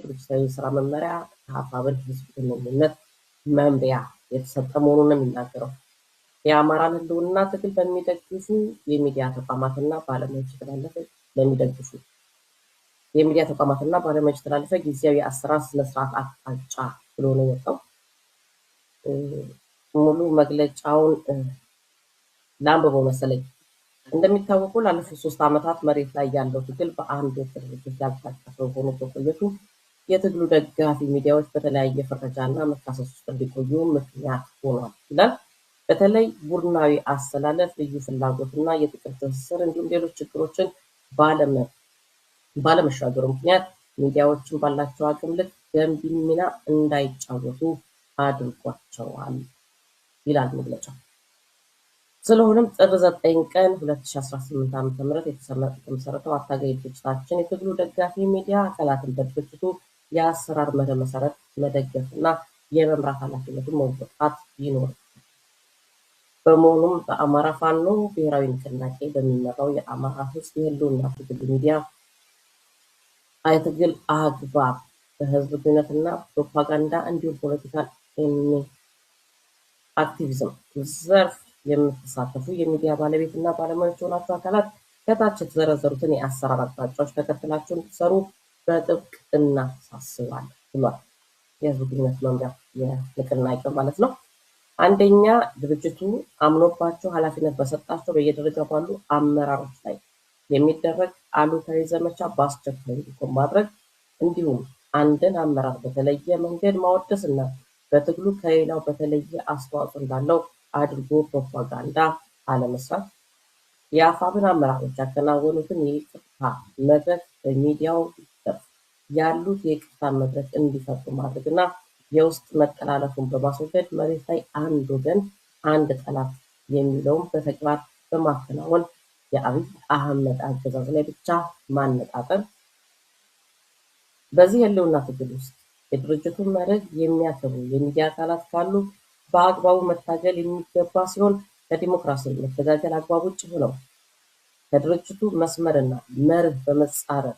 ድርጅታዊ ስራ መመሪያ ከአፋብን ህዝብ ግንኙነት መምሪያ የተሰጠ መሆኑን ነው የሚናገረው። የአማራን ህልውና ትግል በሚደግፉ የሚዲያ ተቋማትና ባለሙያዎች የተላለፈ ጊዜያዊ አሰራር ስነስርዓት አቅጣጫ ብሎ ነው የወጣው። ሙሉ መግለጫውን ላንብበው መሰለኝ። እንደሚታወቀው ላለፉት 3 ዓመታት መሬት ላይ ያለው ትግል በአንድ ድርጅት ያልታቀፈ ሆኖ በቆየቱ የትግሉ ደጋፊ ሚዲያዎች በተለያየ ፍረጃና መካሰስ ውስጥ እንዲቆዩ ምክንያት ሆኗል ይላል። በተለይ ቡድናዊ አሰላለፍ፣ ልዩ ፍላጎትና የጥቅም ትስስር እንዲሁም ሌሎች ችግሮችን ባለመሻገሩ ምክንያት ሚዲያዎችን ባላቸው አቅም ልክ ገንቢ ሚና እንዳይጫወቱ አድርጓቸዋል ይላል መግለጫው። ስለሆነም ጥር 9 ቀን 2018 ዓ.ም የተመሰረተው አታጋይ ድርጅታችን የትግሉ ደጋፊ ሚዲያ አካላትን በድርጅቱ የአሰራር መርህ መሰረት መደገፍና የመምራት ኃላፊነቱን መወጣት ይኖርበታል። በመሆኑም በአማራ ፋኖ ብሔራዊ ንቅናቄ በሚመራው የአማራ ህዝብ የህልውና ትግል ሚዲያ የትግል አግባብ በህዝብ ግንኙነትና ፕሮፓጋንዳ እንዲሁም ፖለቲካል አክቲቪዝም ዘርፍ የምትሳተፉ የሚዲያ ባለቤትና ባለሙያዎች የሆናችሁ አካላት ከታች የተዘረዘሩትን የአሰራር አቅጣጫዎች ተከትላችሁ እንድትሰሩ በጥብቅ እናሳስባለን ብሏል። የህዝብ ግንኙነት መምሪያ የንቅናቄው ማለት ነው። አንደኛ፣ ድርጅቱ አምኖባቸው ኃላፊነት በሰጣቸው በየደረጃው ባሉ አመራሮች ላይ የሚደረግ አሉታዊ ዘመቻ በአስቸኳይ እንዲቆም ማድረግ፣ እንዲሁም አንድን አመራር በተለየ መንገድ ማወደስና በትግሉ ከሌላው በተለየ አስተዋጽኦ እንዳለው አድርጎ ፕሮፓጋንዳ አለመስራት፣ የአፋብን አመራሮች ያከናወኑትን የይቅርታ መድረክ በሚዲያው ዘርፍ ያሉት የይቅርታ መድረክ እንዲፈቱ ማድረግና የውስጥ መጠላለፉን በማስወገድ መሬት ላይ አንድ ወገን አንድ ጠላት የሚለውን በተግባር በማከናወን የአብይ አህመድ አገዛዝ ላይ ብቻ ማነጣጠር። በዚህ የህልውና ትግል ውስጥ የድርጅቱን መርህ የሚያከብሩ የሚዲያ አካላት ካሉ በአግባቡ መታገል የሚገባ ሲሆን ከዲሞክራሲ መተጋገል አግባብ ውጭ ሆነው ከድርጅቱ መስመርና መርህ በመጻረር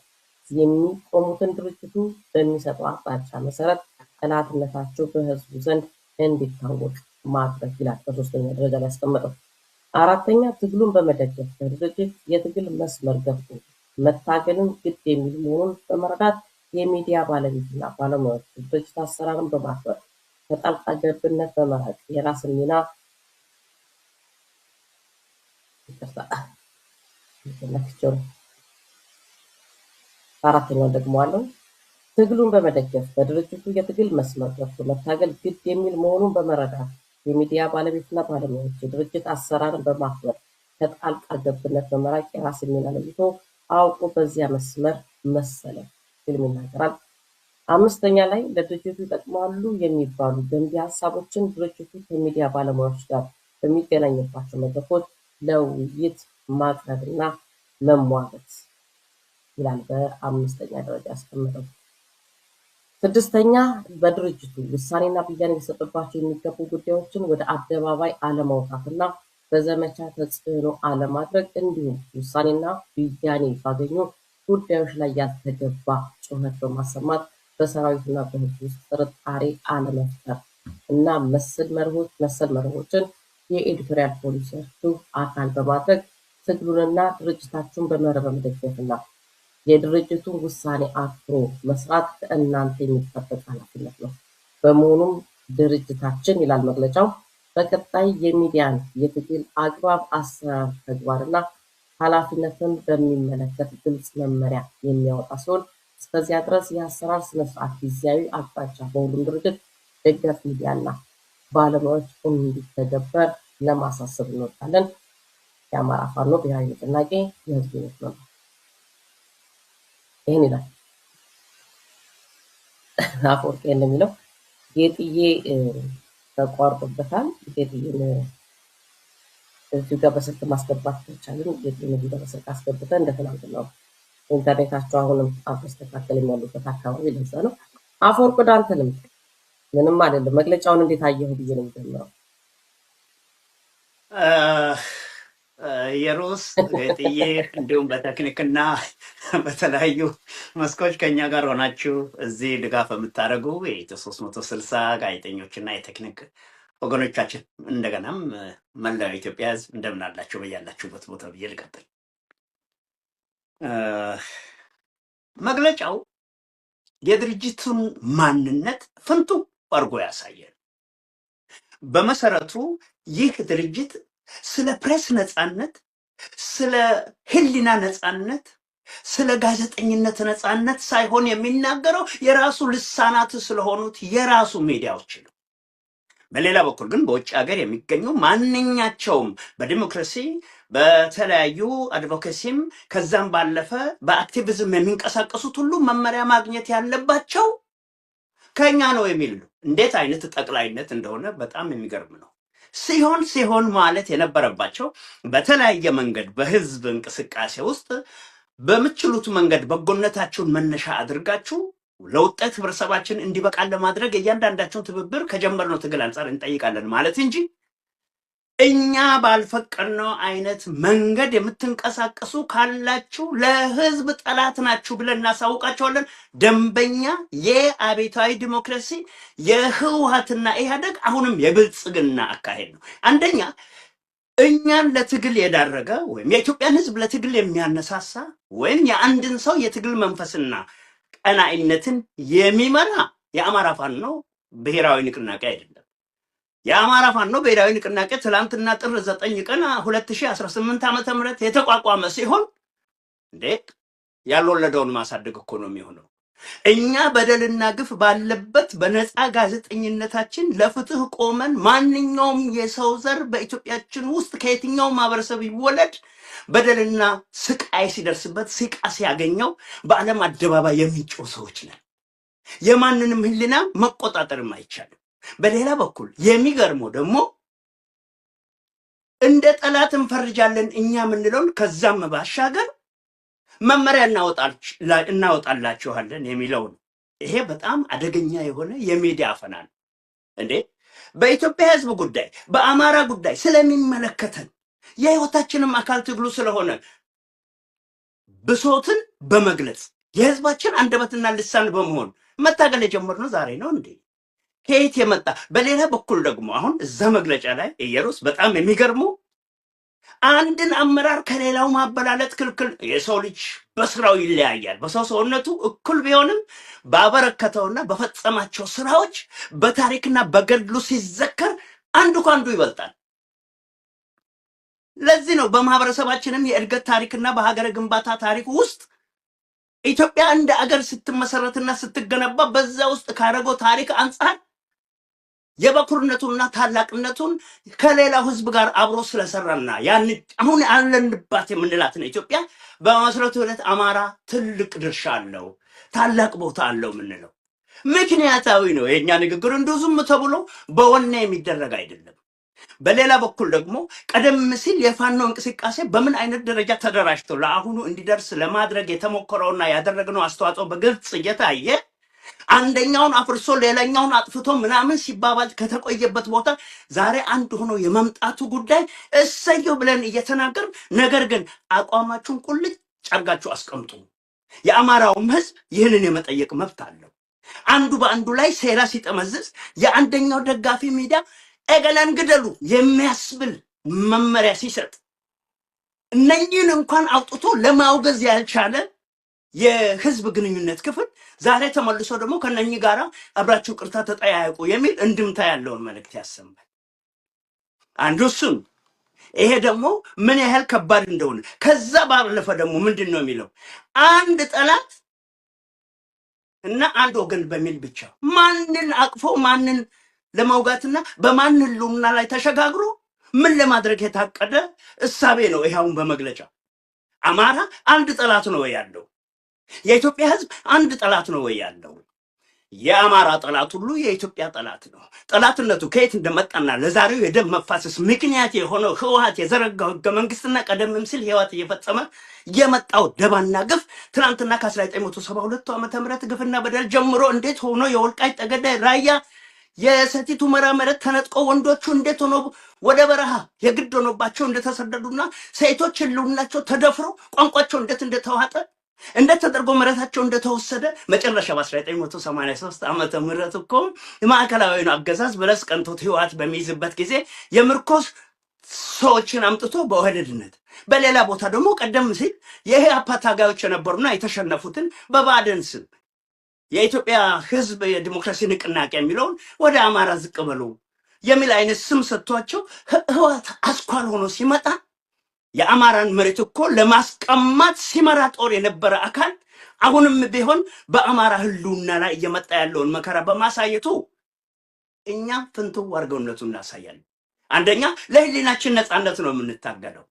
የሚቆሙትን ድርጅቱ በሚሰጠው አቅጣጫ መሰረት ጠላትነታቸው በህዝቡ ዘንድ እንዲታወቅ ማድረግ ይላል በሶስተኛ ደረጃ ላይ ያስቀመጠው። አራተኛ፣ ትግሉን በመደገፍ በድርጅት የትግል መስመር ገብቶ መታገልን ግድ የሚል መሆኑን በመረዳት የሚዲያ ባለቤትና ባለሙያዎች ድርጅት አሰራርን በማክበር ከጣልቃ ገብነት በመራቅ የራስን ሚና አራተኛው ደግሞ አለው። ትግሉን በመደገፍ በድርጅቱ የትግል መስመር ገብቶ መታገል ግድ የሚል መሆኑን በመረዳት የሚዲያ ባለቤትና ባለሙያዎች የድርጅት አሰራርን በማክበር ከጣልቃ ገብነት በመራቅ የራስን ሚና ለይቶ አውቆ በዚያ መስመር መሰለፍ ሲል ይናገራል። አምስተኛ ላይ ለድርጅቱ ይጠቅማሉ የሚባሉ ገንቢ ሀሳቦችን ድርጅቱ ከሚዲያ ባለሙያዎች ጋር በሚገናኝባቸው መድረኮች ለውይይት ማቅረብና መሟገት ይላል በአምስተኛ ደረጃ ያስቀመጠው። ስድስተኛ፣ በድርጅቱ ውሳኔና ብያኔ ሊሰጥባቸው የሚገቡ ጉዳዮችን ወደ አደባባይ አለማውጣትና በዘመቻ ተጽዕኖ አለማድረግ፣ እንዲሁም ውሳኔና ብያኔ ባገኙ ጉዳዮች ላይ ያልተገባ ጩኸት በማሰማት በሰራዊትና በህዝብ ውስጥ ጥርጣሬ አለመፍጠር እና መሰል መርሆችን የኤዲቶሪያል ፖሊሲዎቹ አካል በማድረግ ትግሉንና ድርጅታችሁን በመርህ በመደገፍና የድርጅቱን ውሳኔ አክብሮ መስራት ከእናንተ የሚጠበቅ ኃላፊነት ነው። በመሆኑም ድርጅታችን ይላል መግለጫው በቀጣይ የሚዲያን የትግል አግባብ፣ አሰራር፣ ተግባርና ኃላፊነትን በሚመለከት ግልጽ መመሪያ የሚያወጣ ሲሆን እስከዚያ ድረስ የአሰራር ስነስርዓት ጊዜያዊ አቅጣጫ በሁሉም ድርጅት ደጋፊ ሚዲያና ባለሙያዎች እንዲተገበር ለማሳሰብ እንወዳለን። የአማራ ፋኖ ብሔራዊ ንቅናቄ የህዝብ ግንኙነት መምሪያ ይህን ይላል። አፈወርቄ እንደሚለው ጌጥዬ ተቋርጦበታል። ጌጥዬን እዚሁ ጋር በስልክ ማስገባት ከቻልን ጌጥዬን እዚሁ ጋር በስልክ አስገብተን እንደተናገርነው ኢንተርኔታቸው አሁንም አልተስተካከለም ያሉበት አካባቢ ለዛ ነው። አፈወርቅ ወደ አንተ ልምጣ። ምንም አይደለም። መግለጫውን እንዴት አየሁ ብዬ ነው የምጀምረው። የሮስ ገጥዬ እንዲሁም በቴክኒክና በተለያዩ መስኮች ከኛ ጋር ሆናችሁ እዚህ ድጋፍ የምታደርጉ የኢትዮ 360 ጋዜጠኞችና የቴክኒክ ወገኖቻችን እንደገናም መላው ኢትዮጵያ ሕዝብ እንደምን አላችሁ በያላችሁበት ቦታ ብዬ ልቀጥል። መግለጫው የድርጅቱን ማንነት ፍንቱ አድርጎ ያሳያል። በመሰረቱ ይህ ድርጅት ስለ ፕሬስ ነፃነት፣ ስለ ህሊና ነፃነት፣ ስለ ጋዜጠኝነት ነፃነት ሳይሆን የሚናገረው የራሱ ልሳናት ስለሆኑት የራሱ ሚዲያዎች ነው። በሌላ በኩል ግን በውጭ ሀገር የሚገኙ ማንኛቸውም በዲሞክራሲ በተለያዩ አድቮኬሲም ከዛም ባለፈ በአክቲቪዝም የሚንቀሳቀሱት ሁሉ መመሪያ ማግኘት ያለባቸው ከኛ ነው የሚል ነው። እንዴት አይነት ጠቅላይነት እንደሆነ በጣም የሚገርም ነው። ሲሆን ማለት የነበረባቸው በተለያየ መንገድ በህዝብ እንቅስቃሴ ውስጥ በምችሉት መንገድ በጎነታችሁን መነሻ አድርጋችሁ ለውጤት ህብረተሰባችን እንዲበቃል ለማድረግ እያንዳንዳችሁን ትብብር ከጀመርነው ትግል አንጻር እንጠይቃለን ማለት እንጂ እኛ ባልፈቀድነው አይነት መንገድ የምትንቀሳቀሱ ካላችሁ ለህዝብ ጠላት ናችሁ ብለን እናሳውቃቸዋለን። ደንበኛ የአብዮታዊ ዲሞክራሲ የህወሓትና ኢህአደግ አሁንም የብልጽግና አካሄድ ነው። አንደኛ እኛን ለትግል የዳረገ ወይም የኢትዮጵያን ህዝብ ለትግል የሚያነሳሳ ወይም የአንድን ሰው የትግል መንፈስና ቀናኢነትን የሚመራ የአማራ ፋኖ ብሔራዊ ንቅናቄ አይደለም። የአማራ ፋኖ ብሔራዊ ንቅናቄ ትላንትና ጥር 9 ቀን 2018 ዓመተ ምህረት የተቋቋመ ሲሆን እንዴ ያልወለደውን ማሳደግ እኮ ነው የሚሆነው። እኛ በደልና ግፍ ባለበት በነፃ ጋዜጠኝነታችን ለፍትህ ቆመን ማንኛውም የሰው ዘር በኢትዮጵያችን ውስጥ ከየትኛው ማህበረሰብ ይወለድ በደልና ስቃይ ሲደርስበት ሲቃ ሲያገኘው በዓለም አደባባይ የሚጮህ ሰዎች ነን። የማንንም ህሊና መቆጣጠርም አይቻልም። በሌላ በኩል የሚገርመው ደግሞ እንደ ጠላት እንፈርጃለን እኛ የምንለውን ከዛም ባሻገር መመሪያ እናወጣላችኋለን የሚለውን ይሄ በጣም አደገኛ የሆነ የሚዲያ አፈና ነው። እንዴ በኢትዮጵያ ህዝብ ጉዳይ በአማራ ጉዳይ ስለሚመለከተን የህይወታችንም አካል ትግሉ ስለሆነ ብሶትን በመግለጽ የህዝባችን አንደበትና ልሳን በመሆን መታገል የጀመርነው ዛሬ ነው እንዴ? ከየት የመጣ? በሌላ በኩል ደግሞ አሁን እዛ መግለጫ ላይ ኢየሩስ በጣም የሚገርመው አንድን አመራር ከሌላው ማበላለጥ ክልክል። የሰው ልጅ በስራው ይለያያል። በሰው ሰውነቱ እኩል ቢሆንም ባበረከተውና በፈጸማቸው ስራዎች በታሪክና በገድሉ ሲዘከር አንዱ ከአንዱ ይበልጣል። ለዚህ ነው በማህበረሰባችንም የእድገት ታሪክና በሀገረ ግንባታ ታሪክ ውስጥ ኢትዮጵያ እንደ አገር ስትመሰረትና ስትገነባ በዛ ውስጥ ካደረገው ታሪክ አንጻር የበኩርነቱንና ታላቅነቱን ከሌላው ህዝብ ጋር አብሮ ስለሰራና ያን አሁን ያለንባት የምንላትን ኢትዮጵያ በመሰረቱ ዕለት አማራ ትልቅ ድርሻ አለው፣ ታላቅ ቦታ አለው የምንለው ምክንያታዊ ነው። የኛ ንግግር እንደው ዝም ተብሎ በወኔ የሚደረግ አይደለም። በሌላ በኩል ደግሞ ቀደም ሲል የፋኖ እንቅስቃሴ በምን አይነት ደረጃ ተደራጅቶ ለአሁኑ እንዲደርስ ለማድረግ የተሞከረውና ያደረግነው አስተዋጽኦ በግልጽ እየታየ አንደኛውን አፍርሶ ሌላኛውን አጥፍቶ ምናምን ሲባባል ከተቆየበት ቦታ ዛሬ አንድ ሆኖ የመምጣቱ ጉዳይ እሰየው ብለን እየተናገርን፣ ነገር ግን አቋማችሁን ቁልጭ አርጋችሁ አስቀምጡ። የአማራውም ህዝብ ይህንን የመጠየቅ መብት አለው። አንዱ በአንዱ ላይ ሴራ ሲጠመዝዝ የአንደኛው ደጋፊ ሚዲያ እገሌን ግደሉ የሚያስብል መመሪያ ሲሰጥ እነኚህን እንኳን አውጥቶ ለማውገዝ ያልቻለ የህዝብ ግንኙነት ክፍል ዛሬ ተመልሶ ደግሞ ከነኚህ ጋር አብራችሁ ቅርታ ተጠያየቁ የሚል እንድምታ ያለውን መልእክት ያሰማል። አንዱ እሱን ይሄ ደግሞ ምን ያህል ከባድ እንደሆነ ከዛ ባለፈ ደግሞ ምንድን ነው የሚለው አንድ ጠላት እና አንድ ወገን በሚል ብቻ ማንን አቅፎ ማንን ለማውጋትና በማን ህልውና ላይ ተሸጋግሮ ምን ለማድረግ የታቀደ እሳቤ ነው? ይሄውን በመግለጫ አማራ አንድ ጠላት ነው ያለው፣ የኢትዮጵያ ህዝብ አንድ ጠላት ነው ያለው። የአማራ ጠላት ሁሉ የኢትዮጵያ ጠላት ነው። ጠላትነቱ ከየት እንደመጣና ለዛሬው የደም መፋሰስ ምክንያት የሆነው ህወሓት የዘረጋው ህገ መንግስትና ቀደምም ሲል ህወሓት እየፈጸመ የመጣው ደባና ግፍ ትናንትና ከ1972 ዓመተ ምህረት ግፍና በደል ጀምሮ እንዴት ሆኖ የወልቃይት ጠገዴ ራያ የሰቲት ሁመራ መሬት ተነጥቆ ወንዶቹ እንዴት ሆኖ ወደ በረሃ የግድ ሆኖባቸው እንደተሰደዱና ሴቶች ህልውናቸው ተደፍሮ ቋንቋቸው እንዴት እንደተዋጠ እንዴት ተደርጎ መሬታቸው እንደተወሰደ መጨረሻ በ1983 ዓመተ ምህረት እኮ የማዕከላዊውን አገዛዝ በለስ ቀንቶት ህወሓት በሚይዝበት ጊዜ የምርኮስ ሰዎችን አምጥቶ በኦህዴድነት በሌላ ቦታ ደግሞ ቀደም ሲል የኢህአፓ ታጋዮች የነበሩና የተሸነፉትን በባዕድን ስም የኢትዮጵያ ህዝብ የዲሞክራሲ ንቅናቄ የሚለውን ወደ አማራ ዝቅ በሉ የሚል አይነት ስም ሰጥቷቸው ህወሓት አስኳል ሆኖ ሲመጣ የአማራን መሬት እኮ ለማስቀማት ሲመራ ጦር የነበረ አካል አሁንም ቢሆን በአማራ ህልውና ላይ እየመጣ ያለውን መከራ በማሳየቱ እኛ ፍንትው አድርገውነቱን እናሳያለን። አንደኛ ለህሊናችን ነፃነት ነው የምንታገለው፣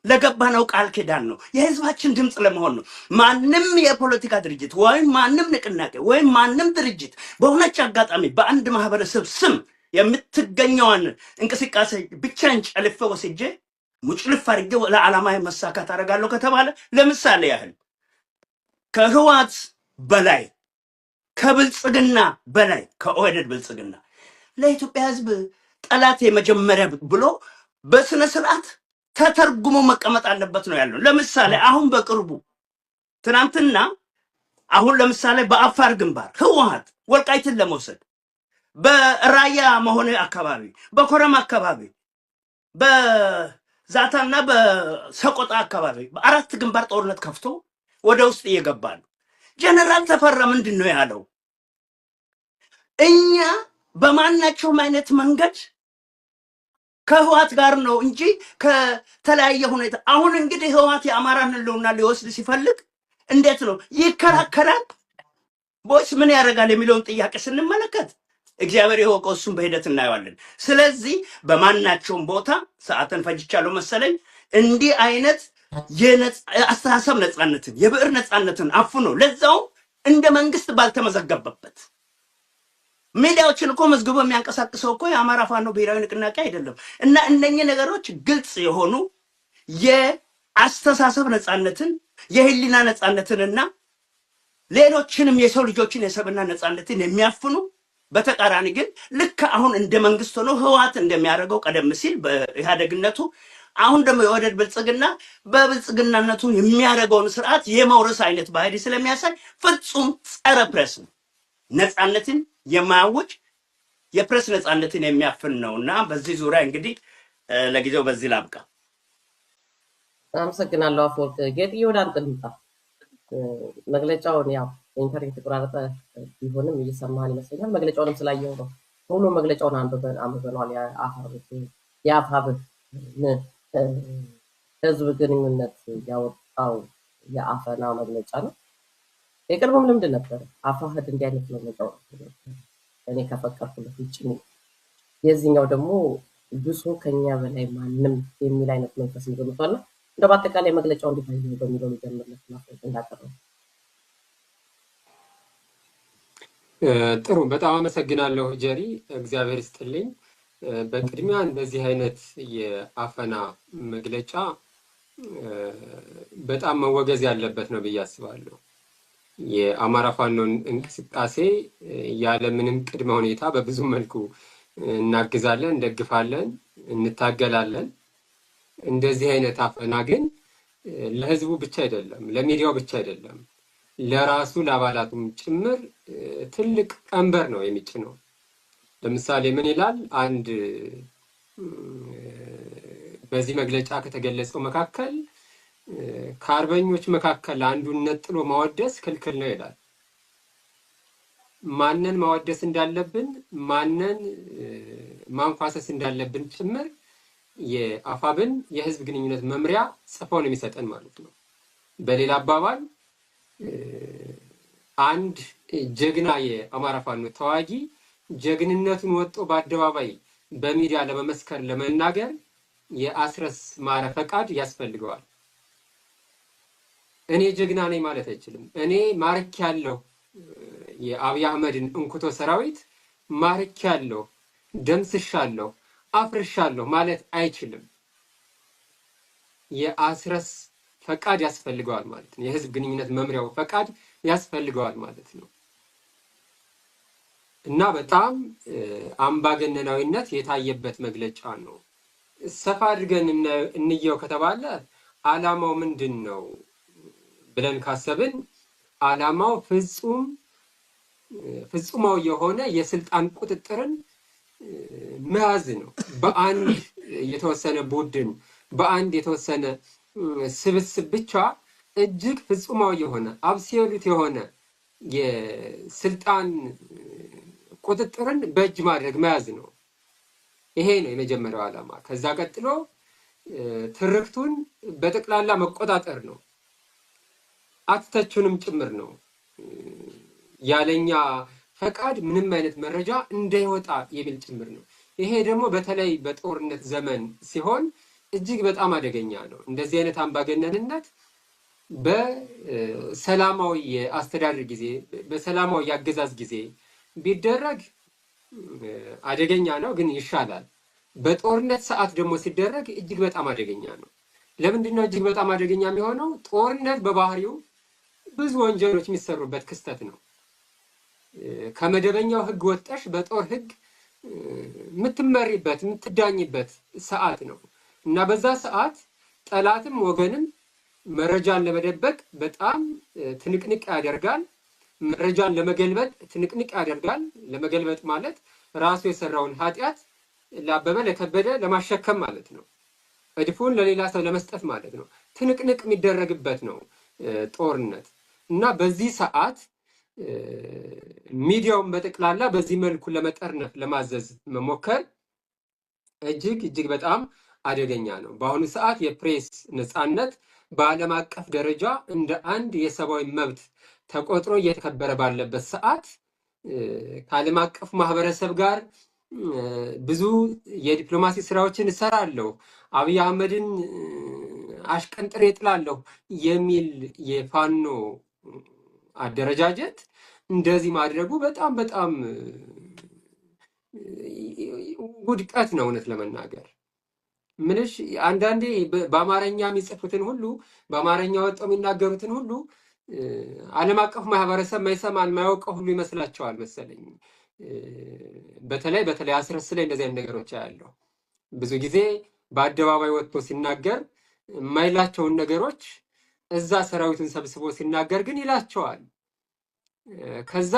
ለገባነው ቃል ኪዳን ነው፣ የህዝባችን ድምፅ ለመሆን ነው። ማንም የፖለቲካ ድርጅት ወይም ማንም ንቅናቄ ወይም ማንም ድርጅት በሆነች አጋጣሚ በአንድ ማህበረሰብ ስም የምትገኘውን እንቅስቃሴ ብቻን ጨልፌ ወስጄ ሙጭልፍ አድርጌ ለዓላማ መሳካት አደርጋለሁ ከተባለ ለምሳሌ ያህል ከህወሓት በላይ ከብልጽግና በላይ ከኦህዴድ ብልጽግና ለኢትዮጵያ ህዝብ ጠላት የመጀመሪያ ብሎ በስነ ስርዓት ተተርጉሞ መቀመጥ አለበት ነው ያለው። ለምሳሌ አሁን በቅርቡ ትናንትና አሁን ለምሳሌ በአፋር ግንባር ህወሓት ወልቃይትን ለመውሰድ በራያ መሆነ አካባቢ በኮረም አካባቢ በዛታና በሰቆጣ አካባቢ በአራት ግንባር ጦርነት ከፍቶ ወደ ውስጥ እየገባ ነው። ጀነራል ተፈራ ምንድን ነው ያለው? እኛ በማናቸውም አይነት መንገድ ከህወሓት ጋር ነው እንጂ ከተለያየ ሁኔታ። አሁን እንግዲህ ህወሓት የአማራን ህልውና ሊወስድ ሲፈልግ እንዴት ነው ይከራከራል ቦይስ ምን ያደርጋል የሚለውን ጥያቄ ስንመለከት እግዚአብሔር ይወቀው፣ እሱን በሂደት እናየዋለን። ስለዚህ በማናቸውም ቦታ ሰዓትን ፈጅቻለሁ መሰለኝ እንዲህ አይነት የአስተሳሰብ ነፃነትን የብዕር ነፃነትን አፍኖ ለዛው እንደ መንግስት ባልተመዘገበበት ሚዲያዎችን እኮ መዝግቦ የሚያንቀሳቅሰው እኮ የአማራ ፋኖ ብሔራዊ ንቅናቄ አይደለም። እና እነኚህ ነገሮች ግልጽ የሆኑ የአስተሳሰብ ነፃነትን የህሊና ነፃነትንና ሌሎችንም የሰው ልጆችን የሰብና ነፃነትን የሚያፍኑ በተቃራኒ ግን ልክ አሁን እንደ መንግስት ሆኖ ህወሓት እንደሚያደርገው ቀደም ሲል በኢህአዴግነቱ አሁን ደግሞ የኦህዴድ ብልጽግና በብልጽግናነቱ የሚያደርገውን ስርዓት የመውረስ አይነት ባህሪ ስለሚያሳይ ፍጹም ጸረ ፕሬስ ነው። ነፃነትን የማያውጅ የፕሬስ ነፃነትን የሚያፍን ነው እና በዚህ ዙሪያ እንግዲህ ለጊዜው በዚህ ላብቃ። አመሰግናለሁ አፈወርቅ። ጌጥዬ ወደ አንተ ልምጣ። መግለጫውን ያው ኢንተርኔት የተቆራረጠ ቢሆንም እየሰማህን ይመስለኛል። መግለጫውንም ስላየው ነው። ሙሉ መግለጫውን አንብበናል። የአፋብህ ህዝብ ግንኙነት ያወጣው የአፈና መግለጫ ነው። የቅርብም ልምድ ነበር አፋሕድ እንዲህ አይነት መግለጫው እኔ ከፈቀድኩለት ውጭ ነው። የዚህኛው ደግሞ ብሶ ከኛ በላይ ማንም የሚል አይነት መንፈስ ይዘምቷል። እንደ በአጠቃላይ መግለጫው እንዴት ነው በሚለው ጀምርለት ማለት እንዳቀረበ። ጥሩ፣ በጣም አመሰግናለሁ ጀሪ፣ እግዚአብሔር ይስጥልኝ። በቅድሚያ እንደዚህ አይነት የአፈና መግለጫ በጣም መወገዝ ያለበት ነው ብዬ አስባለሁ። የአማራ ፋኖን እንቅስቃሴ ያለምንም ቅድመ ሁኔታ በብዙ መልኩ እናግዛለን፣ እንደግፋለን፣ እንታገላለን። እንደዚህ አይነት አፈና ግን ለህዝቡ ብቻ አይደለም፣ ለሚዲያው ብቻ አይደለም፣ ለራሱ ለአባላቱም ጭምር ትልቅ ቀንበር ነው የሚጭነው። ለምሳሌ ምን ይላል? አንድ በዚህ መግለጫ ከተገለጸው መካከል ከአርበኞች መካከል አንዱን ነጥሎ ማወደስ ክልክል ነው ይላል። ማንን ማወደስ እንዳለብን ማንን ማንኳሰስ እንዳለብን ጭምር የአፋብን የህዝብ ግንኙነት መምሪያ ጽፈው ነው የሚሰጠን ማለት ነው። በሌላ አባባል አንድ ጀግና የአማራ ፋኖ ተዋጊ ጀግንነቱን ወጥቶ በአደባባይ በሚዲያ ለመመስከር ለመናገር የአስረስ ማረ ፈቃድ ያስፈልገዋል። እኔ ጀግና ነኝ ማለት አይችልም። እኔ ማርክ ያለው የአብይ አህመድን እንኩቶ ሰራዊት ማርክ ያለው ደምስሻለሁ አፍርሻለሁ ማለት አይችልም። የአስረስ ፈቃድ ያስፈልገዋል ማለት ነው። የህዝብ ግንኙነት መምሪያው ፈቃድ ያስፈልገዋል ማለት ነው። እና በጣም አምባገነናዊነት የታየበት መግለጫ ነው። ሰፋ አድርገን እንየው ከተባለ ዓላማው ምንድን ነው ብለን ካሰብን ዓላማው ፍጹማዊ የሆነ የስልጣን ቁጥጥርን መያዝ ነው። በአንድ የተወሰነ ቡድን በአንድ የተወሰነ ስብስብ ብቻ እጅግ ፍጹማዊ የሆነ አብሶሉት የሆነ የስልጣን ቁጥጥርን በእጅ ማድረግ መያዝ ነው። ይሄ ነው የመጀመሪያው ዓላማ። ከዛ ቀጥሎ ትርክቱን በጠቅላላ መቆጣጠር ነው። አትተቹንም ጭምር ነው። ያለኛ ፈቃድ ምንም አይነት መረጃ እንዳይወጣ የሚል ጭምር ነው። ይሄ ደግሞ በተለይ በጦርነት ዘመን ሲሆን እጅግ በጣም አደገኛ ነው። እንደዚህ አይነት አምባገነንነት በሰላማዊ የአስተዳደር ጊዜ በሰላማዊ የአገዛዝ ጊዜ ቢደረግ አደገኛ ነው፣ ግን ይሻላል። በጦርነት ሰዓት ደግሞ ሲደረግ እጅግ በጣም አደገኛ ነው። ለምንድን ነው እጅግ በጣም አደገኛ የሚሆነው? ጦርነት በባህሪው ብዙ ወንጀሎች የሚሰሩበት ክስተት ነው። ከመደበኛው ሕግ ወጠሽ በጦር ሕግ የምትመሪበት የምትዳኝበት ሰዓት ነው እና በዛ ሰዓት ጠላትም ወገንም መረጃን ለመደበቅ በጣም ትንቅንቅ ያደርጋል። መረጃን ለመገልበጥ ትንቅንቅ ያደርጋል። ለመገልበጥ ማለት ራሱ የሰራውን ኃጢአት ለአበበ ለከበደ ለማሸከም ማለት ነው። እድፉን ለሌላ ሰው ለመስጠት ማለት ነው። ትንቅንቅ የሚደረግበት ነው ጦርነት እና በዚህ ሰዓት ሚዲያውን በጠቅላላ በዚህ መልኩ ለመጠርነፍ ለማዘዝ መሞከር እጅግ በጣም አደገኛ ነው። በአሁኑ ሰዓት የፕሬስ ነፃነት በዓለም አቀፍ ደረጃ እንደ አንድ የሰብአዊ መብት ተቆጥሮ እየተከበረ ባለበት ሰዓት ከዓለም አቀፍ ማህበረሰብ ጋር ብዙ የዲፕሎማሲ ስራዎችን እሰራለሁ፣ አብይ አህመድን አሽቀንጥሬ እጥላለሁ የሚል የፋኖ አደረጃጀት እንደዚህ ማድረጉ በጣም ውድቀት ነው። እውነት ለመናገር ምንሽ አንዳንዴ በአማርኛ የሚጽፉትን ሁሉ በአማርኛ ወጥተው የሚናገሩትን ሁሉ ዓለም አቀፍ ማህበረሰብ ማይሰማን ማያውቀው ሁሉ ይመስላቸዋል መሰለኝ። በተለይ አስረስ ላይ እንደዚህ አይነት ነገሮች ያለው ብዙ ጊዜ በአደባባይ ወጥቶ ሲናገር የማይላቸውን ነገሮች እዛ ሰራዊቱን ሰብስቦ ሲናገር ግን ይላቸዋል። ከዛ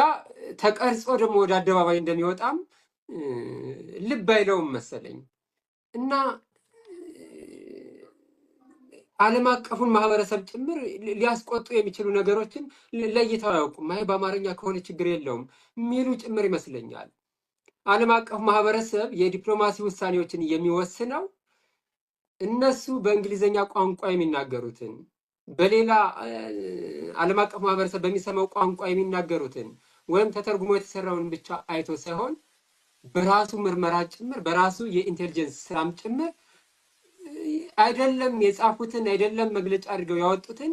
ተቀርጾ ደግሞ ወደ አደባባይ እንደሚወጣም ልብ አይለውም መሰለኝ እና ዓለም አቀፉን ማህበረሰብ ጭምር ሊያስቆጡ የሚችሉ ነገሮችን ለይተው አያውቁም። አይ በአማርኛ ከሆነ ችግር የለውም የሚሉ ጭምር ይመስለኛል። ዓለም አቀፍ ማህበረሰብ የዲፕሎማሲ ውሳኔዎችን የሚወስነው እነሱ በእንግሊዝኛ ቋንቋ የሚናገሩትን በሌላ ዓለም አቀፍ ማህበረሰብ በሚሰማው ቋንቋ የሚናገሩትን ወይም ተተርጉሞ የተሰራውን ብቻ አይቶ ሳይሆን በራሱ ምርመራ ጭምር በራሱ የኢንቴሊጀንስ ስራም ጭምር አይደለም የጻፉትን አይደለም መግለጫ አድርገው ያወጡትን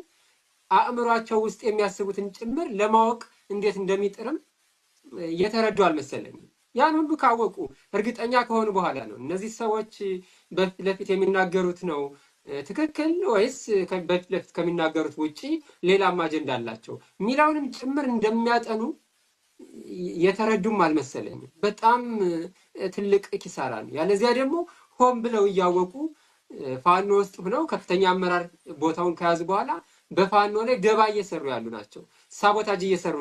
አእምሯቸው ውስጥ የሚያስቡትን ጭምር ለማወቅ እንዴት እንደሚጥርም የተረዱ አልመሰለኝም። ያን ሁሉ ካወቁ እርግጠኛ ከሆኑ በኋላ ነው እነዚህ ሰዎች በፊት ለፊት የሚናገሩት ነው ትክክል ወይስ በፊት ለፊት ከሚናገሩት ውጪ ሌላም አጀንዳ አላቸው ሚላውንም ጭምር እንደሚያጠኑ የተረዱም አልመሰለኝም። በጣም ትልቅ ኪሳራ ነው። ያለዚያ ደግሞ ሆን ብለው እያወቁ ፋኖ ውስጥ ሆነው ከፍተኛ አመራር ቦታውን ከያዙ በኋላ በፋኖ ላይ ደባ እየሰሩ ያሉ ናቸው፣ ሳቦታጅ እየሰሩ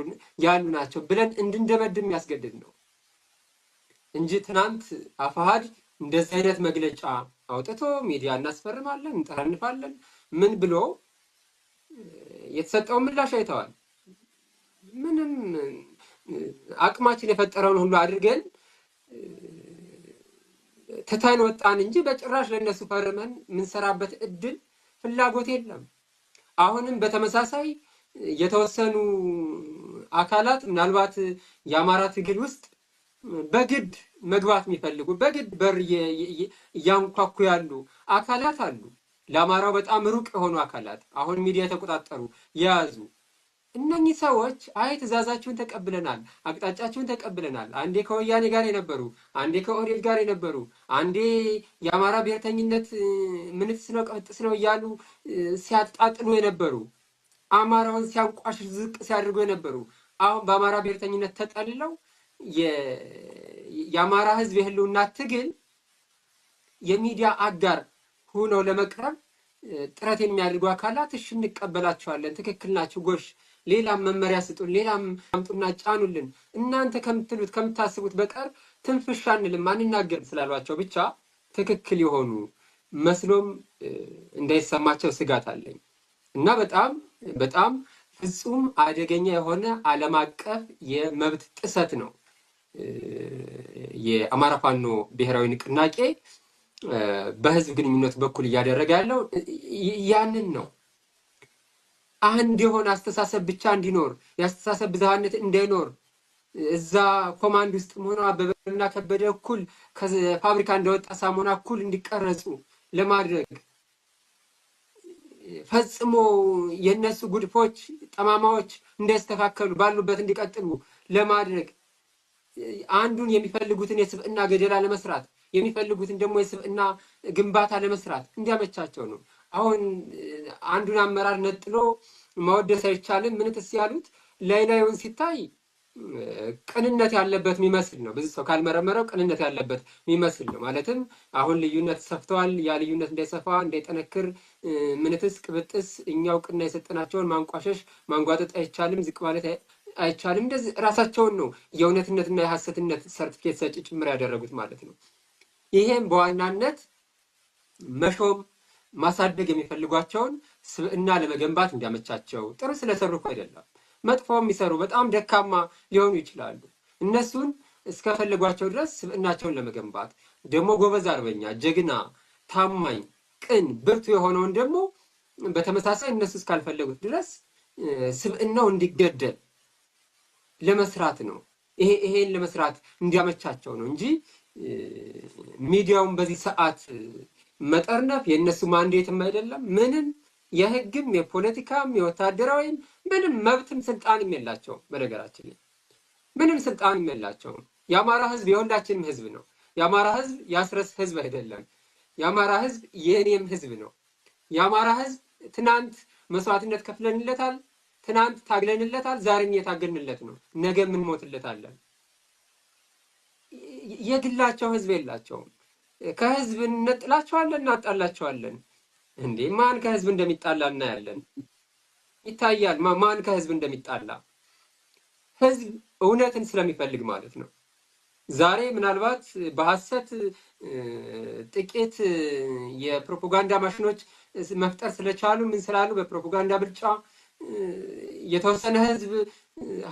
ያሉ ናቸው ብለን እንድንደመድም የሚያስገድድ ነው እንጂ ትናንት አፋሃድ እንደዚህ አይነት መግለጫ አውጥቶ ሚዲያ እናስፈርማለን እንጠራንፋለን ምን ብሎ የተሰጠውን ምላሽ አይተዋል። ምንም አቅማችን የፈጠረውን ሁሉ አድርገን ትተን ወጣን እንጂ በጭራሽ ለነሱ ፈርመን ምንሰራበት እድል ፍላጎት የለም። አሁንም በተመሳሳይ የተወሰኑ አካላት ምናልባት የአማራ ትግል ውስጥ በግድ መግባት የሚፈልጉ በግድ በር እያንኳኩ ያሉ አካላት አሉ። ለአማራው በጣም ሩቅ የሆኑ አካላት አሁን ሚዲያ የተቆጣጠሩ የያዙ እነኚህ ሰዎች አይ ትእዛዛችሁን ተቀብለናል፣ አቅጣጫችሁን ተቀብለናል፣ አንዴ ከወያኔ ጋር የነበሩ አንዴ ከኦህዴድ ጋር የነበሩ አንዴ የአማራ ብሔርተኝነት ምንትስ ነው ቀጥስ ነው እያሉ ሲያጣጥሉ የነበሩ አማራውን ሲያንቋሽ ዝቅ ሲያደርጉ የነበሩ አሁን በአማራ ብሔርተኝነት ተጠልለው የአማራ ህዝብ የህልውና ትግል የሚዲያ አጋር ሆነው ለመቅረብ ጥረት የሚያደርጉ አካላት እሺ እንቀበላቸዋለን፣ ትክክል ናቸው፣ ጎሽ ሌላም መመሪያ ስጡን፣ ሌላም አምጡና ጫኑልን፣ እናንተ ከምትሉት ከምታስቡት በቀር ትንፍሽ አንልም አንናገርም ስላሏቸው ብቻ ትክክል የሆኑ መስሎም እንዳይሰማቸው ስጋት አለኝ እና በጣም በጣም ፍጹም አደገኛ የሆነ ዓለም አቀፍ የመብት ጥሰት ነው የአማራ ፋኖ ብሔራዊ ንቅናቄ በህዝብ ግንኙነት በኩል እያደረገ ያለው ያንን ነው። አንድ የሆነ አስተሳሰብ ብቻ እንዲኖር የአስተሳሰብ ብዝሃነት እንዳይኖር እዛ ኮማንድ ውስጥ ሆነው አበበና ከበደ እኩል ከፋብሪካ እንደወጣ ሳሙና እኩል እንዲቀረጹ ለማድረግ ፈጽሞ የነሱ ጉድፎች ጠማማዎች እንዳይስተካከሉ ባሉበት እንዲቀጥሉ ለማድረግ አንዱን የሚፈልጉትን የስብዕና ገደላ ለመስራት የሚፈልጉትን ደግሞ የስብዕና ግንባታ ለመስራት እንዲያመቻቸው ነው። አሁን አንዱን አመራር ነጥሎ ማወደስ አይቻልም። ምንትስ ያሉት ላዩን ሲታይ ቅንነት ያለበት የሚመስል ነው። ብዙ ሰው ካልመረመረው ቅንነት ያለበት የሚመስል ነው። ማለትም አሁን ልዩነት ሰፍተዋል። ያ ልዩነት እንዳይሰፋ እንዳይጠነክር ምንትስ ቅብጥስ እኛ እውቅና የሰጠናቸውን ማንቋሸሽ ማንጓጠጥ አይቻልም፣ ዝቅ ማለት አይቻልም። እንደዚህ ራሳቸውን ነው የእውነትነትና የሐሰትነት ሰርቲፊኬት ሰጪ ጭምር ያደረጉት ማለት ነው። ይሄም በዋናነት መሾም ማሳደግ የሚፈልጓቸውን ስብዕና ለመገንባት እንዲያመቻቸው ጥሩ ስለሰሩ እኮ አይደለም። መጥፎም የሚሰሩ በጣም ደካማ ሊሆኑ ይችላሉ። እነሱን እስከፈለጓቸው ድረስ ስብዕናቸውን ለመገንባት ደግሞ ጎበዝ አርበኛ፣ ጀግና፣ ታማኝ፣ ቅን፣ ብርቱ የሆነውን ደግሞ በተመሳሳይ እነሱ እስካልፈለጉት ድረስ ስብዕናው እንዲገደል ለመስራት ነው። ይሄን ለመስራት እንዲያመቻቸው ነው እንጂ ሚዲያውን በዚህ ሰዓት መጠርነፍ የእነሱ ማንዴትም አይደለም። ምንም የህግም የፖለቲካም የወታደራዊም ምንም መብትም ስልጣንም የላቸውም። በነገራችን ላይ ምንም ስልጣንም የላቸውም። የአማራ ህዝብ የሁላችንም ህዝብ ነው። የአማራ ህዝብ ያስረስ ህዝብ አይደለም። የአማራ ህዝብ የእኔም ህዝብ ነው። የአማራ ህዝብ ትናንት መስዋዕትነት ከፍለንለታል፣ ትናንት ታግለንለታል፣ ዛሬም እየታገልንለት ነው፣ ነገ እንሞትለታለን። የግላቸው ህዝብ የላቸውም። ከህዝብ እንነጥላቸዋለን፣ እናጣላቸዋለን። እንዴ ማን ከህዝብ እንደሚጣላ እናያለን፣ ይታያል ማን ከህዝብ እንደሚጣላ። ህዝብ እውነትን ስለሚፈልግ ማለት ነው። ዛሬ ምናልባት በሐሰት ጥቂት የፕሮፓጋንዳ ማሽኖች መፍጠር ስለቻሉ ምን ስላሉ በፕሮፓጋንዳ ብልጫ የተወሰነ ህዝብ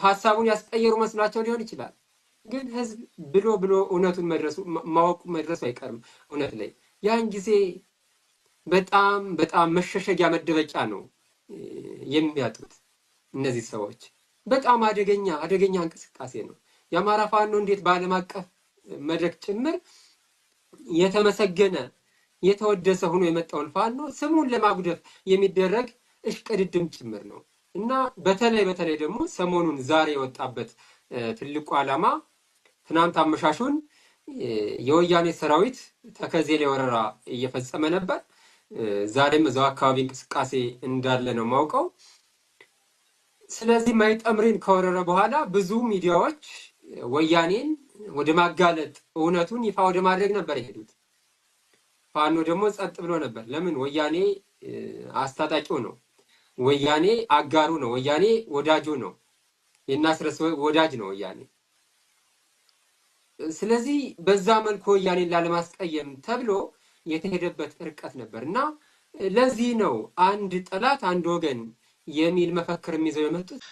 ሐሳቡን ያስቀየሩ መስሏቸው ሊሆን ይችላል። ግን ህዝብ ብሎ እውነቱን ማወቁ መድረሱ አይቀርም። እውነት ላይ ያን ጊዜ በጣም በጣም መሸሸጊያ መደበቂያ ነው የሚያጡት እነዚህ ሰዎች። በጣም አደገኛ እንቅስቃሴ ነው። የአማራ ፋኖ እንዴት በዓለም አቀፍ መድረክ ጭምር የተመሰገነ የተወደሰ ሆኖ የመጣውን ፋኖ ስሙን ለማጉደፍ የሚደረግ እሽቅድድም ጭምር ነው እና በተለይ ደግሞ ሰሞኑን ዛሬ የወጣበት ትልቁ ዓላማ ትናንት አመሻሹን የወያኔ ሰራዊት ተከዜ ላይ ወረራ እየፈጸመ ነበር። ዛሬም እዛው አካባቢ እንቅስቃሴ እንዳለ ነው ማውቀው። ስለዚህ ማይጠምሪን ከወረረ በኋላ ብዙ ሚዲያዎች ወያኔን ወደ ማጋለጥ እውነቱን ይፋ ወደ ማድረግ ነበር የሄዱት። ፋኖ ደግሞ ጸጥ ብሎ ነበር። ለምን? ወያኔ አስታጣቂው ነው፣ ወያኔ አጋሩ ነው፣ ወያኔ ወዳጁ ነው፣ የናስረስ ወዳጅ ነው ወያኔ። ስለዚህ በዛ መልኩ ወያኔን ላለማስቀየም ተብሎ የተሄደበት ርቀት ነበር እና ለዚህ ነው አንድ ጠላት አንድ ወገን የሚል መፈክር የሚይዘው የመጡት።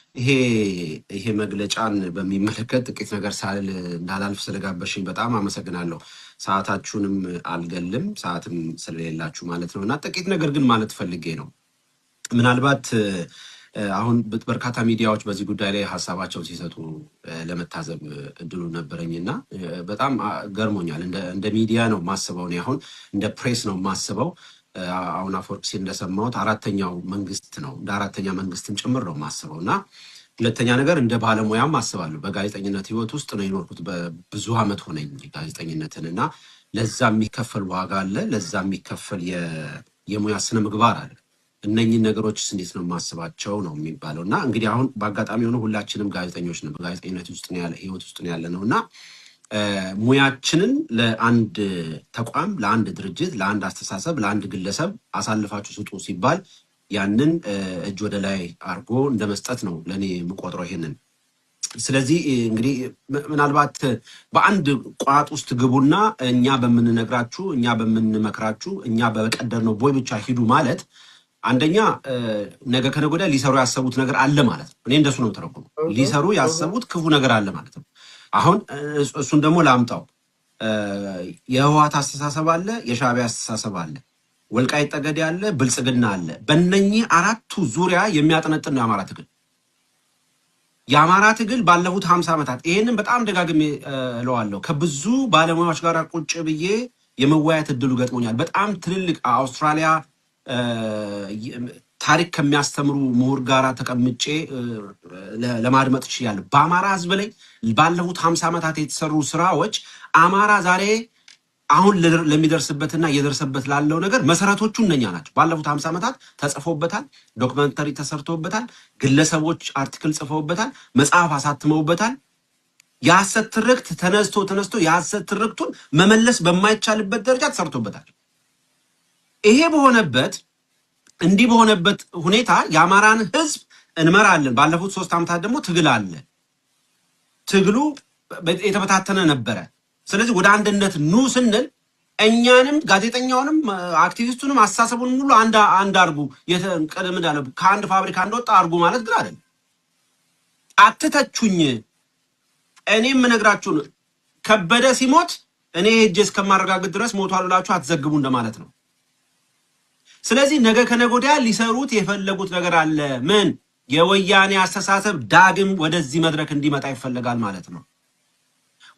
ይሄ መግለጫን በሚመለከት ጥቂት ነገር ሳልል እንዳላልፍ ስለጋበሽኝ በጣም አመሰግናለሁ። ሰዓታችሁንም አልገልም፣ ሰዓትም ስለሌላችሁ ማለት ነው እና ጥቂት ነገር ግን ማለት ፈልጌ ነው። ምናልባት አሁን በርካታ ሚዲያዎች በዚህ ጉዳይ ላይ ሀሳባቸውን ሲሰጡ ለመታዘብ እድሉ ነበረኝና በጣም ገርሞኛል። እንደ ሚዲያ ነው ማስበው፣ አሁን እንደ ፕሬስ ነው ማስበው። አሁን አፈወርቅ ሲል እንደሰማሁት አራተኛው መንግስት ነው፣ እንደ አራተኛ መንግስትም ጭምር ነው ማስበው እና ሁለተኛ ነገር እንደ ባለሙያም አስባለሁ። በጋዜጠኝነት ህይወት ውስጥ ነው የኖርኩት፣ በብዙ አመት ሆነኝ ጋዜጠኝነትን እና ለዛ የሚከፈል ዋጋ አለ፣ ለዛ የሚከፈል የሙያ ስነ ምግባር አለ። እነኚህ ነገሮችስ እንዴት ነው የማስባቸው ነው የሚባለው። እና እንግዲህ አሁን በአጋጣሚ ሆኖ ሁላችንም ጋዜጠኞች ነው፣ በጋዜጠኝነት ውስጥ ነው ያለ ህይወት ውስጥ ነው ያለ ነው እና ሙያችንን ለአንድ ተቋም፣ ለአንድ ድርጅት፣ ለአንድ አስተሳሰብ፣ ለአንድ ግለሰብ አሳልፋችሁ ስጡ ሲባል ያንን እጅ ወደ ላይ አድርጎ እንደ መስጠት ነው ለእኔ የምቆጥረው ይሄንን። ስለዚህ እንግዲህ ምናልባት በአንድ ቋጥ ውስጥ ግቡና እኛ በምንነግራችሁ፣ እኛ በምንመክራችሁ፣ እኛ በቀደርነው ቦይ ብቻ ሂዱ ማለት አንደኛ ነገ ከነገ ወዲያ ሊሰሩ ያሰቡት ነገር አለ ማለት ነው። እኔ እንደሱ ነው ተረኩኝ። ሊሰሩ ያሰቡት ክፉ ነገር አለ ማለት ነው። አሁን እሱን ደግሞ ላምጣው። የህወሓት አስተሳሰብ አለ፣ የሻዕቢያ አስተሳሰብ አለ፣ ወልቃይት ጠገዴ አለ፣ ብልጽግና አለ። በእነኚህ አራቱ ዙሪያ የሚያጠነጥን ነው የአማራ ትግል። የአማራ ትግል ባለፉት 50 ዓመታት ይሄንን በጣም ደጋግሜ እለዋለሁ። ከብዙ ባለሙያዎች ጋር ቁጭ ብዬ የመወያየት እድሉ ገጥሞኛል። በጣም ትልልቅ አውስትራሊያ ታሪክ ከሚያስተምሩ ምሁር ጋር ተቀምጬ ለማድመጥ ችያለሁ። በአማራ ህዝብ ላይ ባለፉት 50 ዓመታት የተሰሩ ስራዎች አማራ ዛሬ አሁን ለሚደርስበትና እየደረሰበት ላለው ነገር መሰረቶቹ እነኛ ናቸው። ባለፉት 50 ዓመታት ተጽፎበታል፣ ዶክመንተሪ ተሰርቶበታል፣ ግለሰቦች አርቲክል ጽፈውበታል፣ መጽሐፍ አሳትመውበታል። የሐሰት ትርክት ተነስቶ የሐሰት ትርክቱን መመለስ በማይቻልበት ደረጃ ተሰርቶበታል። ይሄ እንዲህ በሆነበት ሁኔታ የአማራን ህዝብ እንመራለን። ባለፉት 3 ዓመታት ደግሞ ትግል አለ። ትግሉ የተበታተነ ነበረ። ስለዚህ ወደ አንድነት ኑ ስንል እኛንም ጋዜጠኛውንም አክቲቪስቱንም አስተሳሰቡንም ሁሉ አንድ አርጉ፣ ቀደም እንዳለ ከአንድ ፋብሪካ እንደወጣ አርጉ ማለት ግን አይደለም። አትተቹኝ። እኔም የምነግራችሁ ከበደ ሲሞት እኔ ሄጄ እስከማረጋግጥ ድረስ ሞቷል ብላችሁ አትዘግቡ እንደማለት ነው። ስለዚህ ነገ ከነገ ወዲያ ሊሰሩት የፈለጉት ነገር አለ። ምን? የወያኔ አስተሳሰብ ዳግም ወደዚህ መድረክ እንዲመጣ ይፈልጋል ማለት ነው።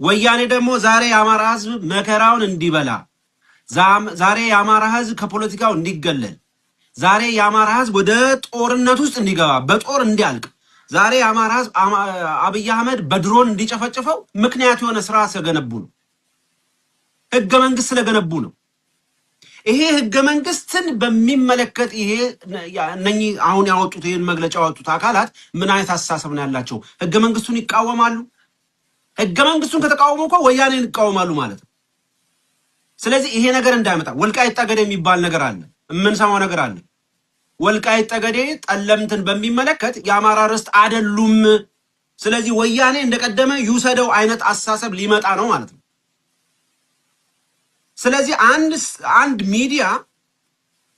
ወያኔ ደግሞ ዛሬ የአማራ ህዝብ መከራውን እንዲበላ፣ ዛሬ የአማራ ህዝብ ከፖለቲካው እንዲገለል፣ ዛሬ የአማራ ህዝብ ወደ ጦርነት ውስጥ እንዲገባ፣ በጦር እንዲያልቅ፣ ዛሬ የአማራ ህዝብ አብይ አህመድ በድሮን እንዲጨፈጭፈው ምክንያት የሆነ ስራ ስለገነቡ ነው። ህገ መንግስት ስለገነቡ ነው። ይሄ ህገ መንግስትን በሚመለከት ይሄ እነኚህ አሁን ያወጡት ይሄን መግለጫ ያወጡት አካላት ምን አይነት አስተሳሰብ ነው ያላቸው? ህገ መንግስቱን ይቃወማሉ። ህገ መንግስቱን ከተቃወሙ እኮ ወያኔን ይቃወማሉ ማለት ነው። ስለዚህ ይሄ ነገር እንዳይመጣ ወልቃይት ጠገዴ የሚባል ነገር አለ፣ የምንሰማው ነገር አለ። ወልቃይት ጠገዴ ጠለምትን በሚመለከት የአማራ ርስት አይደሉም። ስለዚህ ወያኔ እንደቀደመ ይውሰደው አይነት አስተሳሰብ ሊመጣ ነው ማለት ነው። ስለዚህ አንድ ሚዲያ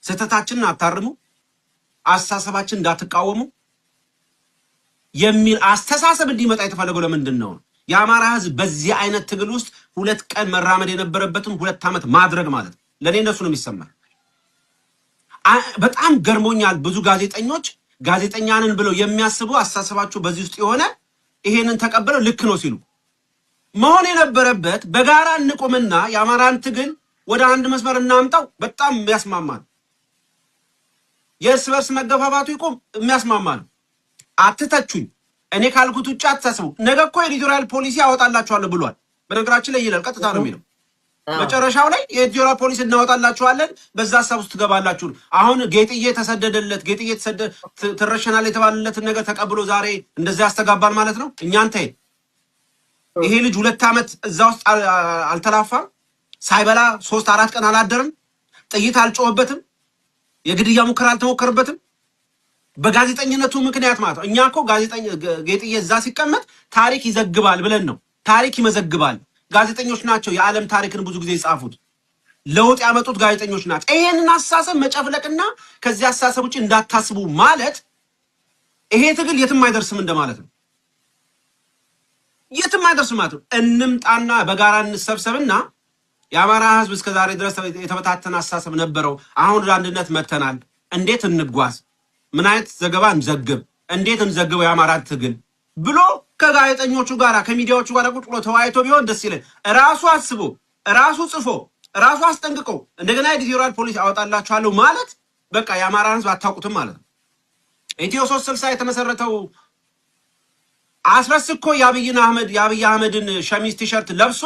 ስህተታችንን አታርሙ፣ አስተሳሰባችን እንዳትቃወሙ የሚል አስተሳሰብ እንዲመጣ የተፈለገው ለምንድን ነው? የአማራ ህዝብ በዚህ አይነት ትግል ውስጥ 2 ቀን መራመድ የነበረበትን 2 ዓመት ማድረግ ማለት ነው። ለኔ እንደሱ ነው የሚሰማኝ። በጣም ገርሞኛል። ብዙ ጋዜጠኞች ጋዜጠኛንን ብለው የሚያስቡ አስተሳሰባቸው በዚህ ውስጥ የሆነ ይሄንን ተቀበለው ልክ ነው ሲሉ መሆን የነበረበት በጋራ እንቆምና የአማራን ትግል ወደ አንድ መስመር እናምጣው። በጣም የሚያስማማል። የእርስ በርስ መገፋፋቱ ይቆም፣ የሚያስማማ ነው። አትተቹኝ፣ እኔ ካልኩት ውጭ አትሳስቡ። ነገ እኮ የኤዲቶሪያል ፖሊሲ አወጣላችኋለሁ ብሏል። በነገራችን ላይ ይላል፣ ቀጥታ ነው የሚለው። መጨረሻው ላይ የኤዲቶሪያል ፖሊሲ እናወጣላችኋለን፣ በዛ ሀሳብ ውስጥ ትገባላችሁ። አሁን ጌጥዬ ተሰደደለት፣ ጌጥዬ ትረሸናል የተባለለትን ነገር ተቀብሎ ዛሬ እንደዛ ያስተጋባል ማለት ነው። እኛን ተይ። ይሄ ልጅ 2 ዓመት እዛ ውስጥ አልተላፋም፣ ሳይበላ 3-4 ቀን አላደረም፣ ጥይት አልጮህበትም፣ የግድያ ሙከራ አልተሞከረበትም። በጋዜጠኝነቱ ምክንያት ማለት ነው። እኛ እኮ ጋዜጠኛ ጌጥዬ እዛ ሲቀመጥ ታሪክ ይዘግባል ብለን ነው። ታሪክ ይመዘግባል። ጋዜጠኞች ናቸው የዓለም ታሪክን ብዙ ጊዜ የጻፉት፣ ለውጥ ያመጡት ጋዜጠኞች ናቸው። ይሄንን አስተሳሰብ መጨፍለቅና ከዚህ አስተሳሰብ ውጭ እንዳታስቡ ማለት ይሄ ትግል የትም አይደርስም እንደማለት ነው። የትም አይደርስም ማለት ነው። እንምጣና በጋራ እንሰብሰብና የአማራ ህዝብ እስከዛሬ ድረስ የተበታተነ አስተሳሰብ ነበረው። አሁን ወደ አንድነት መተናል። እንዴት እንጓዝ? ምን አይነት ዘገባ እንዘግብ? እንዴት እንዘግበው የአማራ ትግል ብሎ ከጋዜጠኞቹ ጋራ ከሚዲያዎቹ ጋር ቁጭ ብሎ ተወያይቶ ቢሆን ደስ ይላል። ራሱ አስቦ ራሱ ጽፎ ራሱ አስጠንቅቆ እንደገና የኤዲቶሪያል ፖሊሲ አወጣላችኋለሁ ማለት በቃ የአማራ ህዝብ አታውቁትም ማለት ነው። ኢትዮ 360 የተመሰረተው አስረስ እኮ የአብይ አህመድን ሸሚዝ ቲሸርት ለብሶ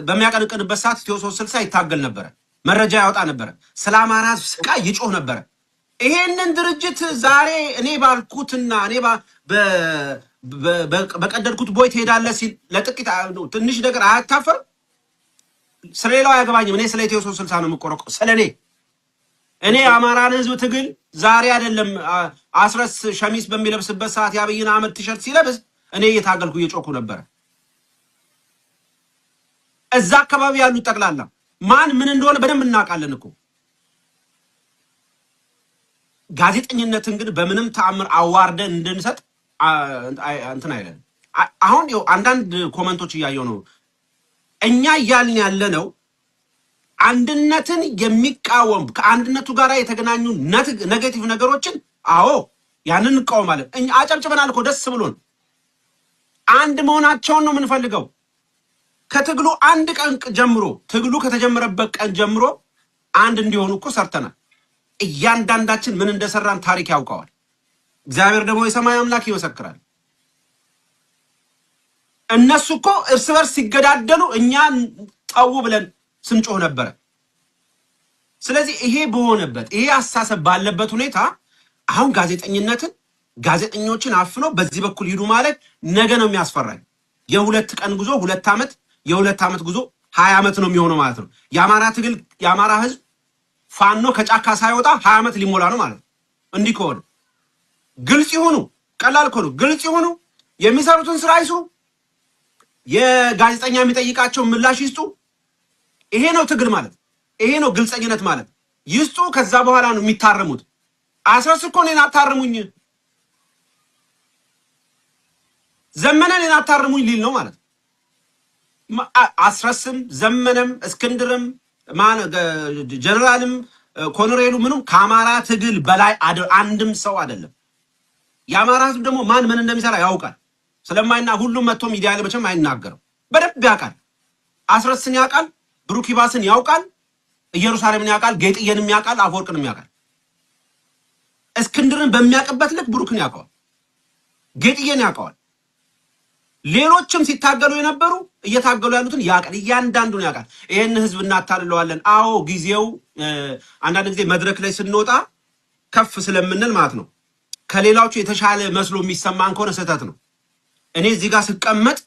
በሚያቀነቅንበት ሰዓት ኢትዮ 360 ይታገል ነበረ፣ መረጃ ያወጣ ነበረ፣ ስለ አማራ ህዝብ ስቃይ ይጮህ ነበረ። ይሄንን ድርጅት ዛሬ እኔ ባልኩትና እኔ በቀደድኩት ቦይ ትሄዳለህ ሲል ለጥቂት ትንሽ ነገር አያታፈር? ስለሌላው አያገባኝም። እኔ ስለ ኢትዮ 360 ነው የምቆረቆር። ስለኔ እኔ አማራን ህዝብ ትግል ዛሬ አይደለም አስረስ ሸሚዝ በሚለብስበት ሰዓት የአብይን አህመድ ቲሸርት ሲለብስ እኔ እየታገልኩ እየጮኩ ነበር። እዛ አካባቢ ያሉ ጠቅላላ ማን ምን እንደሆነ በደንብ እናውቃለን እኮ። ጋዜጠኝነትን ግን በምንም ተአምር አዋርደን እንድንሰጥ እንትን አይደለም። አሁን ይኸው አንዳንድ ኮመንቶች እያየው ነው። እኛ እያልን ያለ ነው አንድነትን የሚቃወም ከአንድነቱ ጋር የተገናኙ ኔጌቲቭ ነገሮችን አዎ ያንን እንቃወማለን። እኛ አጨብጭበናል እኮ ደስ ብሎን። አንድ መሆናቸውን ነው የምንፈልገው። ከትግሉ አንድ ቀን ጀምሮ ትግሉ ከተጀመረበት ቀን ጀምሮ አንድ እንዲሆኑ እኮ ሰርተናል። እያንዳንዳችን ምን እንደሰራን ታሪክ ያውቀዋል። እግዚአብሔር ደግሞ የሰማይ አምላክ ይመሰክራል። እነሱ እኮ እርስ በርስ ሲገዳደሉ እኛ ጠው ብለን ስንጮህ ነበረ። ስለዚህ ይሄ በሆነበት ይሄ አስተሳሰብ ባለበት ሁኔታ አሁን ጋዜጠኞችን አፍኖ በዚህ በኩል ሂዱ ማለት ነገ ነው የሚያስፈራኝ። የሁለት ቀን ጉዞ 2 ዓመት፣ የሁለት ዓመት ጉዞ 20 ዓመት ነው የሚሆነው ማለት ነው። የአማራ ትግል የአማራ ህዝብ ፋኖ ከጫካ ሳይወጣ 20 ዓመት ሊሞላ ነው ማለት ነው። እንዲህ ከሆነ ግልጽ ይሁኑ። ቀላል እኮ ነው። ግልጽ ይሁኑ። የሚሰሩትን ስራ ይስሩ። የጋዜጠኛ የሚጠይቃቸው ምላሽ ይስጡ። ይሄ ነው ትግል ማለት። ይሄ ነው ግልጸኝነት ማለት። ይስጡ። ከዛ በኋላ ነው የሚታረሙት። አስረስ እኮ እኔን አታርሙኝ፣ ዘመነ እኔን አታርሙኝ ሊል ነው ማለት። አስረስም ዘመነም እስክንድርም ጀነራልም ኮሎኔሉ ምንም ከአማራ ትግል በላይ አንድም ሰው አይደለም። የአማራ ህዝብ ደግሞ ማን ምን እንደሚሰራ ያውቃል። ስለማይና ሁሉም መጥቶ ሚዲያ ላይ መቼም አይናገርም። በደንብ ያውቃል። አስረስን ያውቃል፣ ብሩክ ይባስን ያውቃል፣ ኢየሩሳሌምን ያውቃል፣ ጌጥየንም ያውቃል፣ አፈወርቅንም ያውቃል። እስክንድርን በሚያውቅበት ልክ ብሩክን ያውቀዋል፣ ጌጥየን ያውቀዋል። ሌሎችም ሲታገሉ የነበሩ እየታገሉ ያሉትን ያውቃል። እያንዳንዱን ያውቃል። ይሄን ህዝብ እናታልለዋለን። አዎ ጊዜው አንዳንድ ጊዜ መድረክ ላይ ስንወጣ ከፍ ስለምንል ማለት ነው ከሌላዎቹ የተሻለ መስሎ የሚሰማን ከሆነ ስህተት ነው። እኔ እዚህ ጋር ስቀመጥ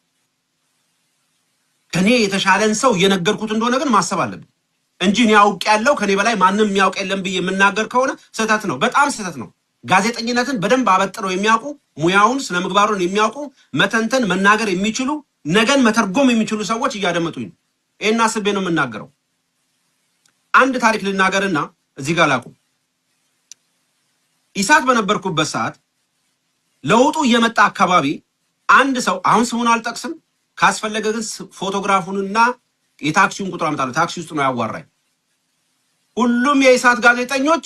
ከኔ የተሻለን ሰው እየነገርኩት እንደሆነ ግን ማሰብ አለብን እንጂ እኔ አውቅ ያለው ከኔ በላይ ማንም የሚያውቅ የለም ብዬ የምናገር ከሆነ ስህተት ነው። በጣም ስህተት ነው። ጋዜጠኝነትን በደንብ አበጥረው የሚያውቁ ሙያውን ስነ ምግባሩን የሚያውቁ መተንተን መናገር የሚችሉ ነገን መተርጎም የሚችሉ ሰዎች እያደመጡኝ ነው። ይሄን አስቤ ነው የምናገረው። አንድ ታሪክ ልናገርና እዚህ ጋር ላቁ። ኢሳት በነበርኩበት ሰዓት ለውጡ እየመጣ አካባቢ አንድ ሰው አሁን ስሙን አልጠቅስም፣ ካስፈለገ ግን ፎቶግራፉንና የታክሲውን ቁጥር አመጣለሁ። ታክሲ ውስጥ ነው ያዋራኝ። ሁሉም የኢሳት ጋዜጠኞች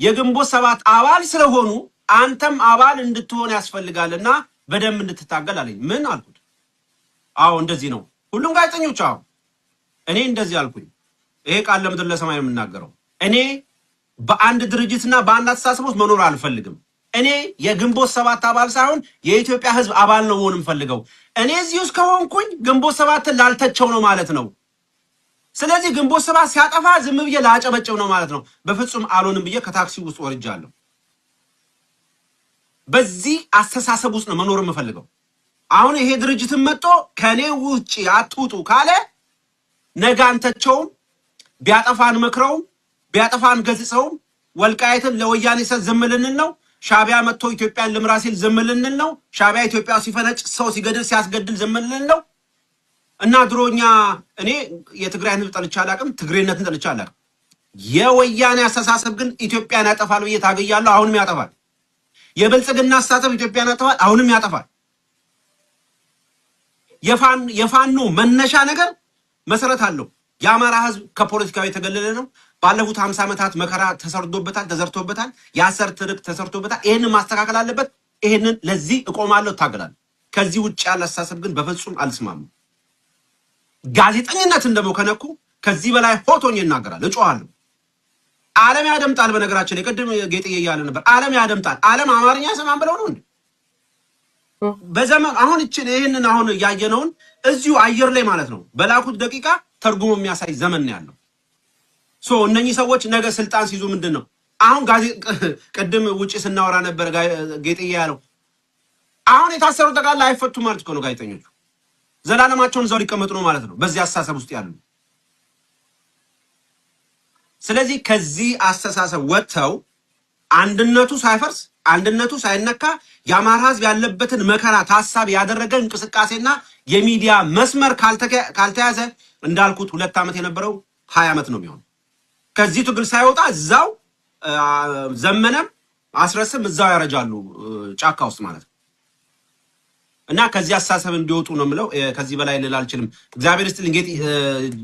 የግንቦት 7 አባል ስለሆኑ አንተም አባል እንድትሆን ያስፈልጋልና በደንብ እንድትታገል አለኝ። ምን አልኩት? አዎ እንደዚህ ነው ሁሉም ጋዜጠኞች። አዎ እኔ እንደዚህ አልኩኝ። ይሄ ቃል ለምድር ለሰማይ ነው የምናገረው። እኔ በአንድ ድርጅትና በአንድ አስተሳሰብ ውስጥ መኖር አልፈልግም። እኔ የግንቦት 7 አባል ሳይሆን የኢትዮጵያ ህዝብ አባል ነው መሆን የምፈልገው። እኔ እዚህ ውስጥ ከሆንኩኝ ግንቦት 7ን ላልተቸው ነው ማለት ነው። ስለዚህ ግንቦት 7 ሲያጠፋ ዝም ብዬ ላጨበጨብ ነው ማለት ነው። በፍጹም አልሆንም ብዬ ከታክሲ ውስጥ ወርጃለሁ። በዚህ አስተሳሰብ ውስጥ ነው መኖር የምፈልገው። አሁን ይሄ ድርጅትን መጥቶ ከኔ ውጪ አትውጡ ካለ ነገ አንተቸውም፣ ቢያጠፋን መክረውም ቢያጠፋን ገጽጸውም፣ ወልቃይትን ለወያኔ ሰጥ ዝም ልንል ነው። ሻቢያ መጥቶ ኢትዮጵያን ልምራ ሲል ዝም ልንል ነው። ሻቢያ ኢትዮጵያ ሲፈነጭ ሰው ሲገድል ሲያስገድል ዝም ልንል ነው። እና ድሮኛ እኔ የትግራይን ህዝብ ጠልቼ አላውቅም፣ ትግሬነትን ጠልቼ አላውቅም። የወያኔ አስተሳሰብ ግን ኢትዮጵያን ያጠፋል ብዬ ታገያለሁ። አሁንም ያጠፋል። የብልጽግና አስተሳሰብ ኢትዮጵያን ያጠፋል፣ አሁንም ያጠፋል። የፋኖ መነሻ ነገር መሰረት አለው። የአማራ ህዝብ ከፖለቲካው የተገለለ ነው። ባለፉት 50 ዓመታት መከራ ተሰርዶበታል፣ ተዘርቶበታል፣ ያሰር ትርክ ተሰርቶበታል። ይሄንን ማስተካከል አለበት። ይሄንን ለዚህ እቆማለሁ፣ እታገላለሁ። ከዚህ ውጭ ያለ አስተሳሰብ ግን በፍጹም አልስማማም። ጋዜጠኝነትን ደግሞ ከነኩ ከዚህ በላይ ሆቶኝ ይናገራል፣ እጮሃለሁ። ዓለም ያደምጣል። በነገራችን ላይ ቅድም ጌጥዬ እያለ ነበር። ዓለም ያደምጣል። ዓለም አማርኛ ሰማን ብለው ነው እንዴ? በዘመን አሁን ይሄንን አሁን ያየነውን እዚሁ አየር ላይ ማለት ነው በላኩት ደቂቃ ተርጉሞ የሚያሳይ ዘመን ነው ያለው። እነኚህ ሰዎች ነገ ስልጣን ሲይዙ ምንድነው አሁን ቅድም ውጪ ስናወራ ነበር ጌጥዬ ያለው አሁን የታሰሩ ጠቅላላ አይፈቱ ማለት እኮ ነው። ጋዜጠኞቹ ዘላለማቸውን እዛው ሊቀመጡ ነው ማለት ነው በዚህ አስተሳሰብ ውስጥ ያሉ። ስለዚህ ከዚህ አስተሳሰብ ወጥተው አንድነቱ ሳይፈርስ አንድነቱ ሳይነካ የአማራ ህዝብ ያለበትን መከራ ታሳቢ ያደረገ እንቅስቃሴና የሚዲያ መስመር ካልተያዘ እንዳልኩት 2 ዓመት የነበረው 20 ዓመት ነው የሚሆነው። ከዚህ ትግል ሳይወጣ እዛው ዘመነም አስረስም እዛው ያረጃሉ ጫካ ውስጥ ማለት ነው። እና ከዚህ አስተሳሰብ እንዲወጡ ነው የምለው። ከዚህ በላይ ልል አልችልም። እግዚአብሔር ይስጥልኝ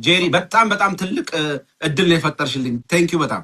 ጄሪ፣ በጣም በጣም ትልቅ እድል ነው የፈጠርሽልኝ። ቴንክ ዩ በጣም